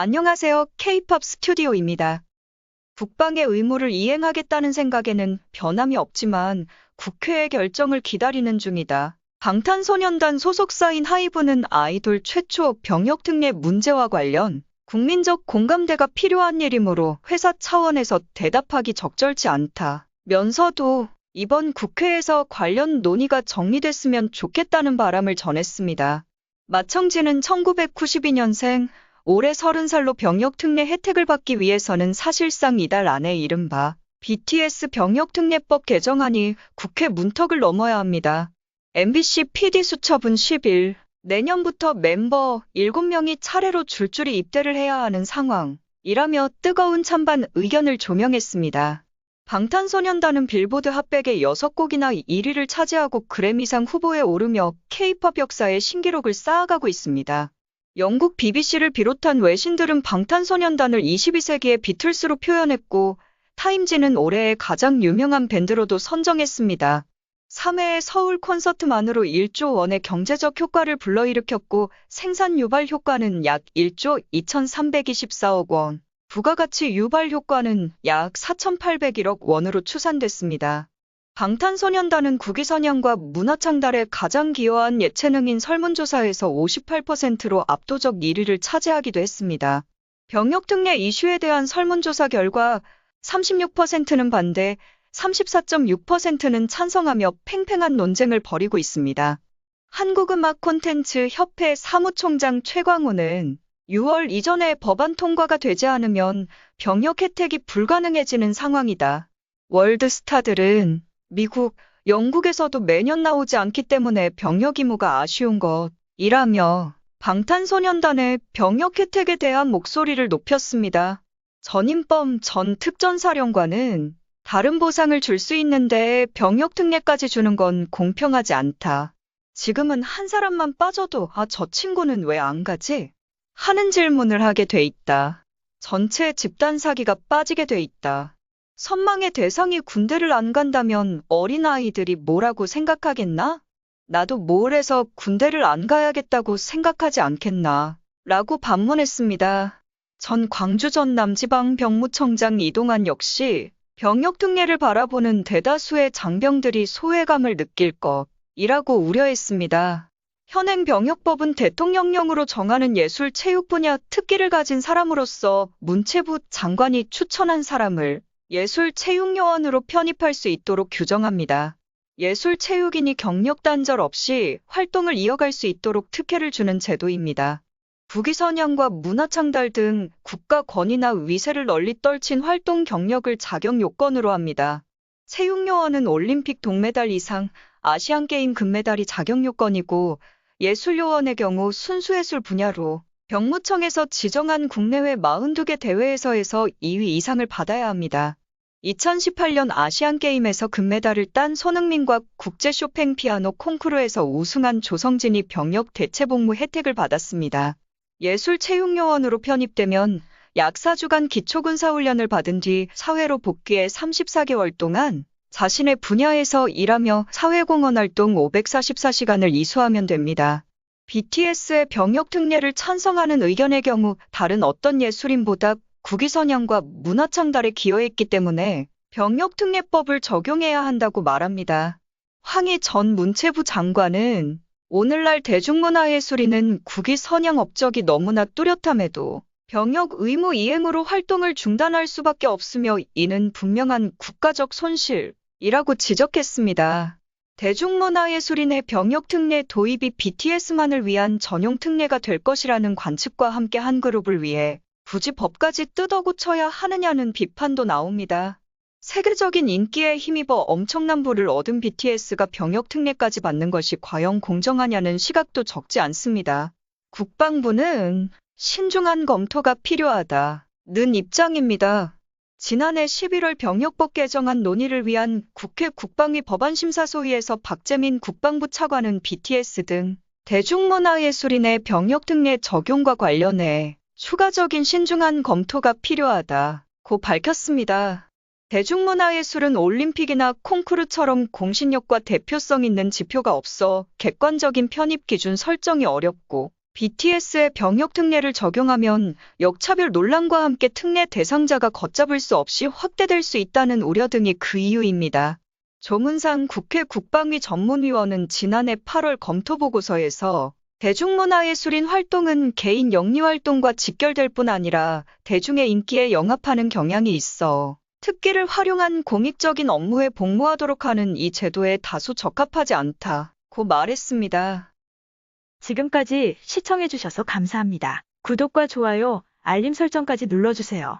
안녕하세요. K-팝 스튜디오입니다. 국방의 의무를 이행하겠다는 생각에는 변함이 없지만 국회의 결정을 기다리는 중이다. 방탄소년단 소속사인 하이브는 아이돌 최초 병역 특례 문제와 관련 국민적 공감대가 필요한 일이므로 회사 차원에서 대답하기 적절치 않다 면서도 이번 국회에서 관련 논의가 정리됐으면 좋겠다는 바람을 전했습니다. 마청진은 1992년생, 올해 30살로 병역 특례 혜택을 받기 위해서는 사실상 이달 안에 이른바 BTS 병역 특례법 개정안이 국회 문턱을 넘어야 합니다. MBC PD 수첩은 10일 내년부터 멤버 7명이 차례로 줄줄이 입대를 해야 하는 상황이라며 뜨거운 찬반 의견을 조명했습니다. 방탄소년단은 빌보드 핫백의 6곡이나 1위를 차지하고 그래미상 후보에 오르며 K-팝 역사의 신기록을 쌓아가고 있습니다. 영국 BBC를 비롯한 외신들은 방탄소년단을 22세기의 비틀스로 표현했고 타임지는 올해의 가장 유명한 밴드로도 선정했습니다. 3회의 서울 콘서트만으로 1조 원의 경제적 효과를 불러일으켰고 생산 유발 효과는 약 1조 2,324억 원, 부가가치 유발 효과는 약 4,801억 원으로 추산됐습니다. 방탄소년단은 국위선양과 문화창달에 가장 기여한 예체능인 설문조사에서 58%로 압도적 1위를 차지하기도 했습니다. 병역특례 이슈에 대한 설문조사 결과 36%는 반대, 34.6%는 찬성하며 팽팽한 논쟁을 벌이고 있습니다. 한국음악 콘텐츠 협회 사무총장 최광호는 6월 이전에 법안 통과가 되지 않으면 병역 혜택이 불가능해지는 상황이다. 월드스타들은 미국, 영국에서도 매년 나오지 않기 때문에 병역 의무가 아쉬운 것이라며 방탄소년단의 병역 혜택에 대한 목소리를 높였습니다. 전인범 전 특전사령관은 다른 보상을 줄 수 있는데 병역 특례까지 주는 건 공평하지 않다. 지금은 한 사람만 빠져도 저 친구는 왜 안 가지? 하는 질문을 하게 돼 있다. 전체 집단 사기가 빠지게 돼 있다. 선망의 대상이 군대를 안 간다면 어린아이들이 뭐라고 생각하겠나? 나도 뭘 해서 군대를 안 가야겠다고 생각하지 않겠나? 라고 반문했습니다. 전 광주 전남지방 병무청장 이동환 역시 병역 특례를 바라보는 대다수의 장병들이 소외감을 느낄 것이라고 우려했습니다. 현행 병역법은 대통령령으로 정하는 예술 체육 분야 특기를 가진 사람으로서 문체부 장관이 추천한 사람을 예술체육요원으로 편입할 수 있도록 규정합니다. 예술체육인이 경력 단절 없이 활동을 이어갈 수 있도록 특혜를 주는 제도입니다. 국위선양과 문화창달 등 국가 권위나 위세를 널리 떨친 활동 경력을 자격 요건으로 합니다. 체육요원은 올림픽 동메달 이상, 아시안게임 금메달이 자격 요건이고 예술요원의 경우 순수예술 분야로 병무청에서 지정한 국내외 42개 대회에서 2위 이상을 받아야 합니다. 2018년 아시안게임에서 금메달을 딴 손흥민과 국제 쇼팽 피아노 콩쿠르에서 우승한 조성진이 병역 대체복무 혜택을 받았습니다. 예술체육요원으로 편입되면 약 4주간 기초군사훈련을 받은 뒤 사회로 복귀해 34개월 동안 자신의 분야에서 일하며 사회공헌활동 544시간을 이수하면 됩니다. BTS의 병역 특례를 찬성하는 의견의 경우 다른 어떤 예술인보다 국위선양과 문화창달에 기여했기 때문에 병역 특례법을 적용해야 한다고 말합니다. 황희 전 문체부 장관은 오늘날 대중문화예술인은 국위선양 업적이 너무나 뚜렷함에도 병역 의무 이행으로 활동을 중단할 수밖에 없으며 이는 분명한 국가적 손실이라고 지적했습니다. 대중문화예술인의 병역 특례 도입이 BTS만을 위한 전용 특례가 될 것이라는 관측과 함께 한 그룹을 위해 굳이 법까지 뜯어고쳐야 하느냐는 비판도 나옵니다. 세계적인 인기에 힘입어 엄청난 부를 얻은 BTS가 병역 특례까지 받는 것이 과연 공정하냐는 시각도 적지 않습니다. 국방부는 신중한 검토가 필요하다는 입장입니다. 지난해 11월 병역법 개정안 논의를 위한 국회 국방위 법안심사소위에서 박재민 국방부 차관은 BTS 등 대중문화예술인의 병역 특례 적용과 관련해 추가적인 신중한 검토가 필요하다고 밝혔습니다. 대중문화예술은 올림픽이나 콩쿠르처럼 공신력과 대표성 있는 지표가 없어 객관적인 편입 기준 설정이 어렵고 BTS의 병역 특례를 적용하면 역차별 논란과 함께 특례 대상자가 걷잡을 수 없이 확대될 수 있다는 우려 등이 그 이유입니다. 조문상 국회 국방위 전문위원은 지난해 8월 검토보고서에서 대중문화예술인 활동은 개인 영리활동과 직결될 뿐 아니라 대중의 인기에 영합하는 경향이 있어 특기를 활용한 공익적인 업무에 복무하도록 하는 이 제도에 다소 적합하지 않다고 말했습니다. 지금까지 시청해주셔서 감사합니다. 구독과 좋아요, 알림 설정까지 눌러주세요.